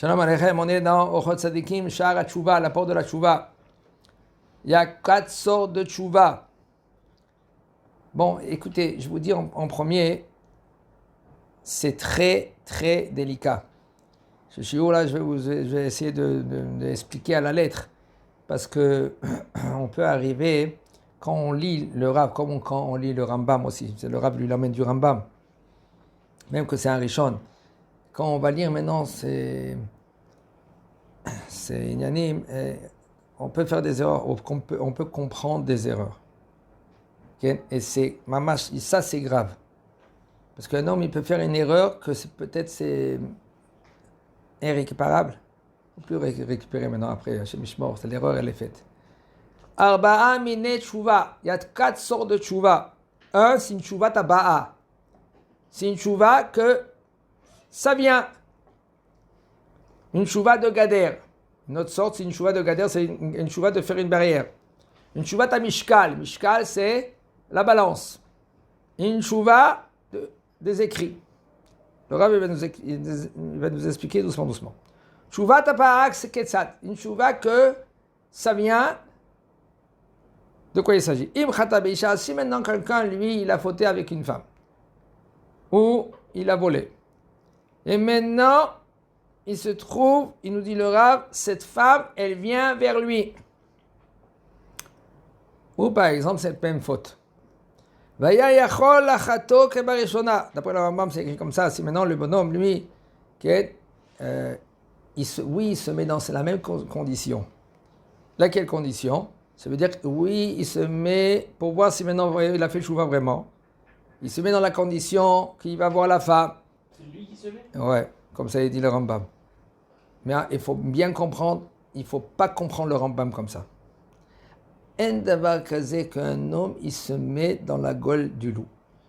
Shalom Aleichem, on est dans Ochot Tzadikim, Sha'ar HaTshuva, la porte de la Tshuva. Il y a 4 sortes de Tshuva. Bon, écoutez, je vous dis en premier, c'est très, très délicat. Ce shiur là, je vais essayer d'expliquer à la lettre. Parce que on peut arriver, quand on lit le Rav, comme quand on lit le Rambam aussi, c'est le Rav lui l'amène du Rambam, même que c'est un Rishon. Quand on va lire maintenant, c'est Inyanim, on peut faire des erreurs, on peut comprendre des erreurs. Okay? Et c'est, ça c'est grave. Parce qu'un homme, il peut faire une erreur que peut-être c'est irrécupérable. On ne peut plus récupérer maintenant après, chez Mishmor, l'erreur elle est faite. Arba'a mine tshuva. Il y a 4 sortes de tshuva. Un, c'est une tshuva taba'a. C'est une tshuva que ça vient. Une tshuva de gader. Une autre sorte, c'est une tshuva de gader, c'est une tshuva de faire une barrière. Une tshuva ta mishkal. Mishkal, c'est la balance. Une tshuva des écrits. Le Rav va nous expliquer doucement. Tshuva ta pa'ak, c'est ketzat. Une tshuva que ça vient. De quoi il s'agit? Im chata beisha. Si maintenant quelqu'un, lui, il a fauté avec une femme. Ou il a volé. Et maintenant, il se trouve, il nous dit le Rav, cette femme, elle vient vers lui. Ou par exemple, cette même faute. Vaya yachol lachato kebarishona. D'après le Rambam, c'est écrit comme ça. Si maintenant le bonhomme, lui, il se met dans la même condition. Laquelle condition? Ça veut dire que oui, il se met, pour voir si maintenant il a fait le chouva vraiment, il se met dans la condition qu'il va voir la femme. C'est lui qui se met? Ouais, comme ça il dit le Rambam. Mais il faut bien comprendre, il ne faut pas comprendre le Rambam comme ça. En davar kazé qu'un homme, il se met dans la gueule du loup.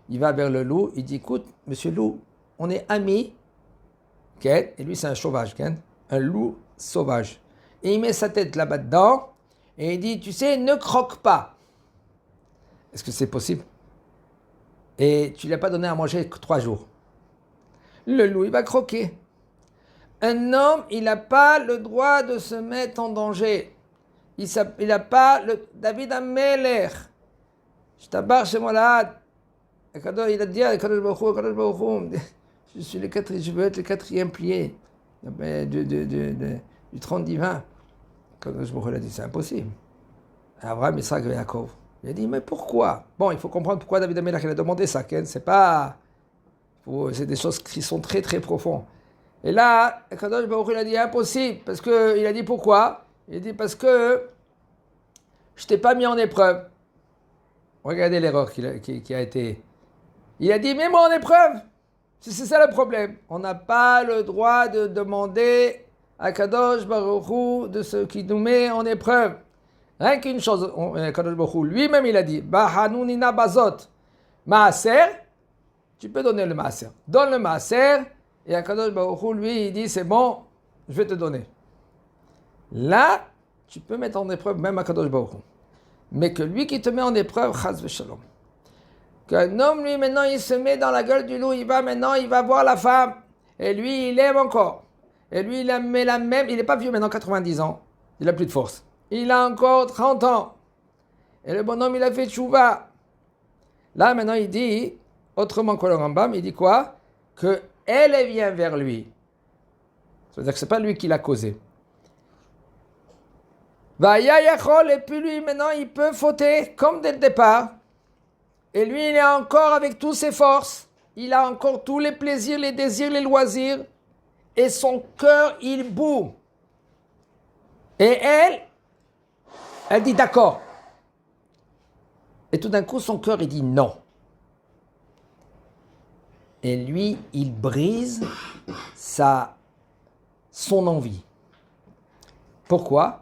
Il va vers le loup, il dit, écoute, monsieur loup, on est amis. Okay? Et lui, c'est un sauvage, okay? Un loup sauvage. Et il met sa tête là-bas dedans, et il dit, tu sais, ne croque pas. Est-ce que c'est possible? Et tu ne lui as pas donné à manger que 3 jours. Le loup, il va croquer. Un homme, il n'a pas le droit de se mettre en danger. Il n'a pas le... David Ameler. Je t'abarre chez moi là. Il a dit, je veux être le 4e plié du trône divin. Kadosh Baruch Hu a dit, c'est impossible. Abraham, Yitzhak et Yaakov. Il a dit, mais pourquoi? Bon, il faut comprendre pourquoi David Amelach a demandé ça. C'est pas... C'est des choses qui sont très très profondes. Et là, Kadosh Baruch Hu a dit, impossible. Parce que, il a dit, pourquoi? Il a dit, parce que je t'ai pas mis en épreuve. Regardez l'erreur qui a été... Il a dit, mets-moi en épreuve. C'est ça le problème. On n'a pas le droit de demander à Kadosh Baruch Hu de ce qui nous met en épreuve. Rien qu'une chose, Kadosh Baruch Hu lui-même il a dit, Bahanunina bazot, maaser, tu peux donner le maaser. Donne le maaser, et Kadosh Baruch Hu lui il dit, c'est bon, je vais te donner. Là, tu peux mettre en épreuve même à Kadosh Baruch Hu. Mais que lui qui te met en épreuve, chas v'shalom. Qu'un homme, lui, maintenant, il se met dans la gueule du loup, il va voir la femme, et lui, il aime encore. Et lui, il met la même, il n'est pas vieux maintenant, 90 ans, il n'a plus de force. Il a encore 30 ans. Et le bonhomme, il a fait tchouva. Là, maintenant, il dit, autrement que le Rambam, il dit quoi? Que elle vient vers lui. Ça veut dire que ce n'est pas lui qui l'a causé. Et puis lui, maintenant, il peut fauter, comme dès le départ. Et lui, il est encore avec toutes ses forces. Il a encore tous les plaisirs, les désirs, les loisirs. Et son cœur, il boue. Et elle dit d'accord. Et tout d'un coup, son cœur, il dit non. Et lui, il brise son envie. Pourquoi?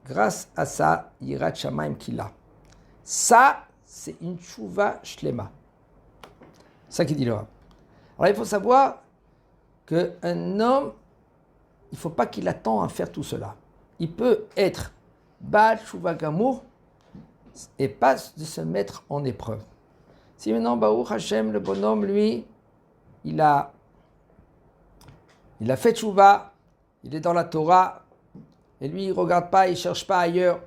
Grâce à sa yirat shamayim qu'il a. Ça, c'est une tshuva shlema. C'est ça qu'il dit là. Alors, il faut savoir qu'un homme, il ne faut pas qu'il attende à faire tout cela. Il peut être Baal Tshuva Gamour et pas de se mettre en épreuve. Si maintenant, Baruch Hashem, le bonhomme, lui, il a Il a fait tchouva, il est dans la Torah, et lui, il ne regarde pas, il ne cherche pas ailleurs.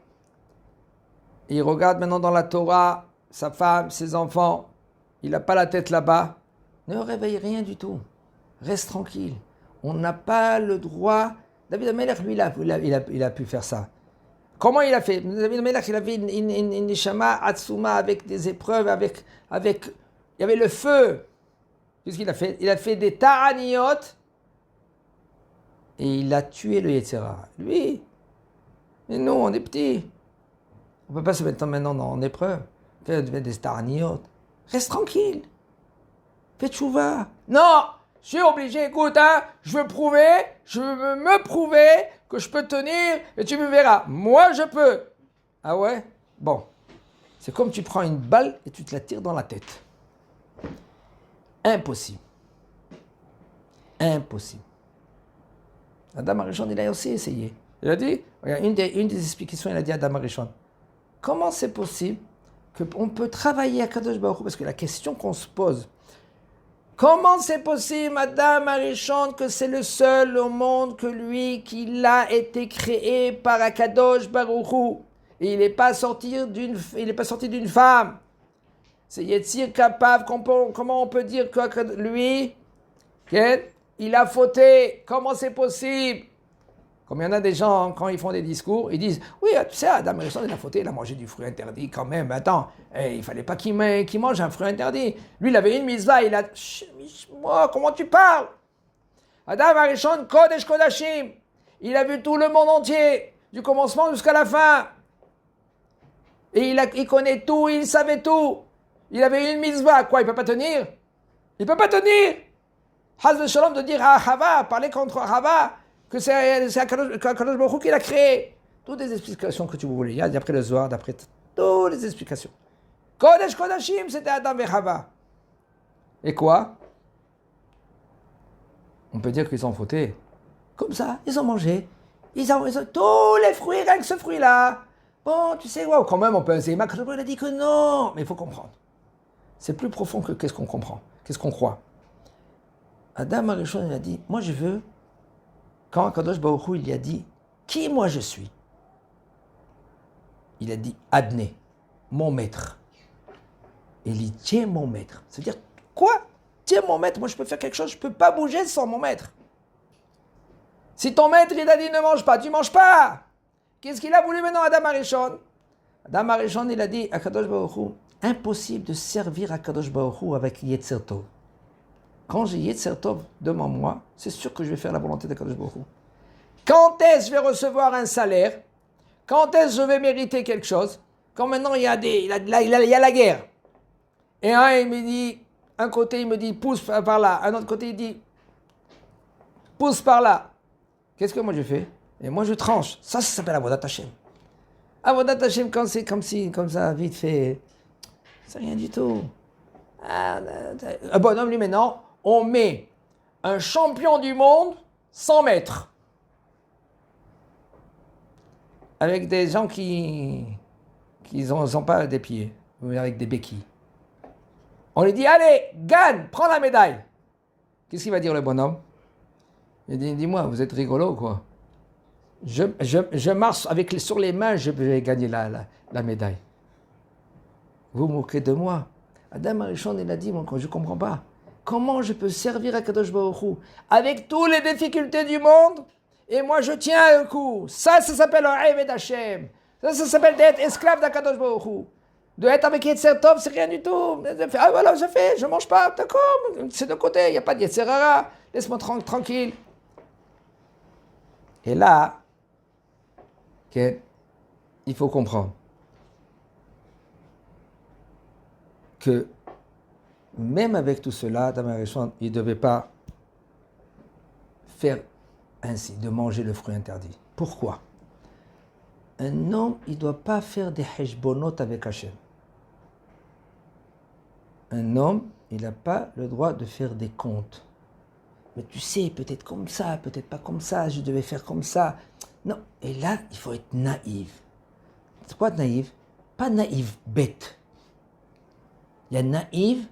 Et il regarde maintenant dans la Torah, sa femme, ses enfants, il n'a pas la tête là-bas. Ne réveille rien du tout. Reste tranquille. On n'a pas le droit. David Amelech, lui, il a pu faire ça. Comment il a fait? David Amelech, il avait une neshama atsuma avec des épreuves, avec, il y avait le feu. Qu'est-ce qu'il a fait? Il a fait des ta'aniyot et il a tué le Yetzirah. Lui, mais nous, on est petits. On ne peut pas se mettre maintenant en épreuve. Faire des ta'aniyot. Reste tranquille. Fais tchouva. Non! Je suis obligé, écoute, hein, je veux me prouver que je peux tenir et tu me verras. Moi, je peux. Ah ouais? Bon. C'est comme tu prends une balle et tu te la tires dans la tête. Impossible. Impossible. Adam Arishon, il a aussi essayé. Il a dit, regarde, une des explications, il a dit à Adam Arishon, comment c'est possible qu'on peut travailler à Kadosh Baruch Hu? Parce que la question qu'on se pose, comment c'est possible, Adam Arishon, que c'est le seul au monde que lui, qu'il a été créé par Akadosh Baruch Hu, et il n'est pas sorti d'une femme. C'est Yetzir capable, comment on peut dire que lui, il a fauté, comment c'est possible? Comme il y en a des gens, quand ils font des discours, ils disent, oui, tu sais, Adam Arishon, il a fauté, il a mangé du fruit interdit quand même. Attends, il ne fallait pas qu'il mange un fruit interdit. Lui, il avait une mitzvah, il a... Moi, comment tu parles? Adam Arishon, Kodesh Kodashim, il a vu tout le monde entier, du commencement jusqu'à la fin. Et il connaît tout, il savait tout. Il avait une mitzvah, quoi, il ne peut pas tenir? Il ne peut pas tenir. Haz de Shalom de dire à Hava, parler contre Hava, que c'est Akadosh Baruch Hu qui l'a créé. Toutes les explications que tu voulais. D'après le Zohar, d'après toutes les explications. Kodesh Kodashim, c'était Adam et Hava. Et quoi? On peut dire qu'ils ont fauté. Comme ça, ils ont mangé. Ils ont tous les fruits, rien que ce fruit-là. Bon, tu sais, wow, quand même, on peut essayer. Akadosh Baruch Hu a dit que non. Mais il faut comprendre. C'est plus profond que qu'est-ce qu'on comprend, qu'est-ce qu'on croit. Adam Arishon, il a dit, moi je veux, quand Akadosh Baruch Hu, il a dit, qui moi je suis? Il a dit, Adné, mon maître. Et il dit, tiens mon maître. C'est-à-dire, quoi? Tiens mon maître, moi je peux faire quelque chose, je ne peux pas bouger sans mon maître. Si ton maître, il a dit, ne mange pas, tu ne manges pas. Qu'est-ce qu'il a voulu maintenant, Adam Arishon? Adam Arishon, il a dit, Akadosh Baruch Hu, impossible de servir Akadosh Baruch Hu avec Yetzer Tov. Quand j'ai Yetzer Tov devant moi, c'est sûr que je vais faire la volonté d'Akadosh Baruch Hu. Quand est-ce que je vais recevoir un salaire? Quand est-ce que je vais mériter quelque chose? Quand maintenant il y a la guerre. Et il me dit, un côté il me dit pousse par là, un autre côté il dit pousse par là. Qu'est-ce que moi je fais? Et moi je tranche. Ça s'appelle Avodat Hashem. Avodat Hashem, quand c'est comme ça, vite fait, c'est rien du tout. Un bonhomme, lui, maintenant, on met un champion du monde 100 mètres. Avec des gens qui n'ont pas des pieds, mais avec des béquilles. On lui dit, allez, gagne, prends la médaille. Qu'est-ce qu'il va dire le bonhomme? Il dit, dis-moi, vous êtes rigolo, quoi. Je marche sur les mains, je vais gagner la médaille. Vous vous moquez de moi. Adam Arishon, il a dit, moi, je ne comprends pas. Comment je peux servir à Kadosh Baruch Hu avec toutes les difficultés du monde et moi je tiens un coup. Ça s'appelle un Eved Hashem. Ça s'appelle d'être esclave d'Akadosh Baruch Hu. De être avec Yetzer Tov, c'est rien du tout. Ah voilà, je ne mange pas, d'accord, c'est de côté, il n'y a pas de Yetzer Hara. Laisse-moi tranquille. Et là, il faut comprendre que même avec tout cela, Adam Arishon, il ne devait pas faire ainsi, de manger le fruit interdit. Pourquoi? Un homme, il ne doit pas faire des heshbonot avec Hachem. Un homme, il n'a pas le droit de faire des comptes. Mais tu sais, peut-être comme ça, peut-être pas comme ça, je devais faire comme ça. Non, et là, il faut être naïf. C'est quoi naïf? Pas naïf bête. Il y a naïf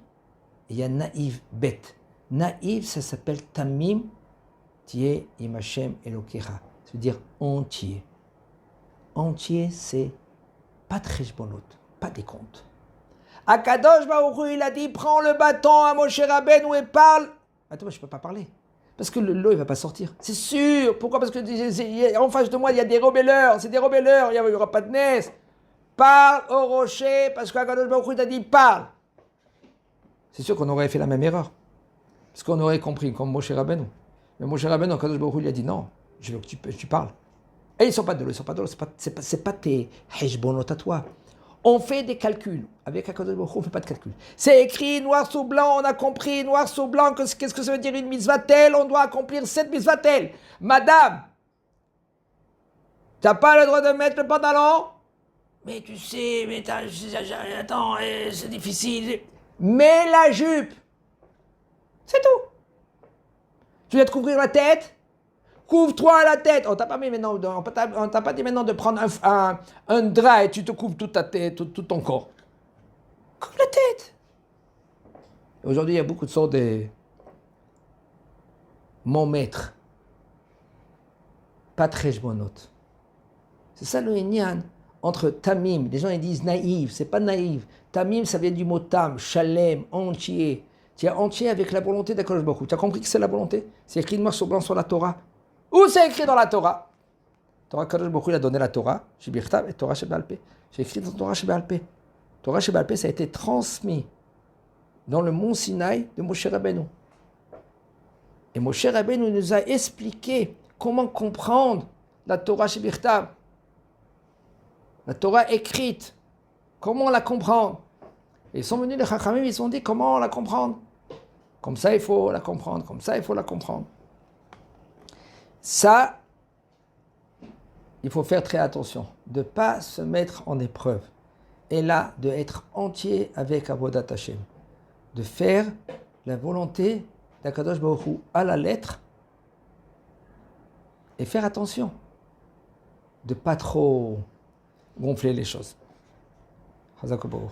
et il y a naïf bête. Naïf, ça s'appelle tamim, Tieh im Hashem Elokecha. Ça veut dire entier. Entier, c'est pas de cheshbonot, pas des comptes. Akadosh Baruch Hu, il a dit, prends le bâton à Moshe Rabbeinu et parle. Attends, je ne peux pas parler. Parce que l'eau, il ne va pas sortir. C'est sûr. Pourquoi? Parce que en face de moi, il y a des rebelleurs. C'est des rebelleurs. Il n'y aura pas de naisse. Parle au rocher, parce qu'Akadosh Baruch Hu t'a dit, parle. C'est sûr qu'on aurait fait la même erreur. Parce qu'on aurait compris, comme Moshe Rabbeinu. Mais Moshe Rabbeinu, Akadosh Baruch Hu, il a dit, non, je veux que tu parles. Et ils ne sont pas de l'eau, c'est pas tes heshbonot à toi. On fait des calculs. Avec Akadosh Baruch Hu, on ne fait pas de calculs. C'est écrit noir sur blanc, on a compris noir sur blanc, qu'est-ce que ça veut dire une mitzvah telle? On doit accomplir cette mitzvah telle. Madame, tu n'as pas le droit de mettre le pantalon? Mais tu sais, attends, c'est difficile. Mets la jupe. C'est tout. Tu dois te couvrir la tête? Couvre-toi la tête. On t'a pas dit maintenant de prendre un drap et tu te couvres toute ta tête, tout ton corps. Couvre la tête. Aujourd'hui, il y a beaucoup de sortes de mon maître. Pas très heshbonot. C'est ça le inyan entre tamim. Les gens ils disent naïf, c'est pas naïf. Tamim, ça vient du mot tam, shalem, entier. Tu es entier avec la volonté d'Akadosh Baruch Hu. Tu as compris que c'est la volonté? C'est écrit noir sur blanc sur la Torah. Où c'est écrit dans la Torah? Torah Kadosh Baruch Hu, il a donné la Torah, Shibirtav, et Torah Sheba'al Peh. J'ai écrit dans Torah Sheba'al Peh. Torah Sheba'al Peh, ça a été transmis dans le mont Sinaï de Moshe Rabbeinu. Et Moshe Rabbeinu nous a expliqué comment comprendre la Torah Shibirtav. La Torah écrite. Comment la comprendre? Et ils sont venus les Chachamim, ils ont dit comment la comprendre. Comme ça, il faut la comprendre. Comme ça, il faut la comprendre. Ça, il faut faire très attention, de ne pas se mettre en épreuve. Et là, d'être entier avec Avodat Hashem. De faire la volonté d'Akadosh Baruch Hu à la lettre. Et faire attention. De ne pas trop gonfler les choses. Chazak Baruch.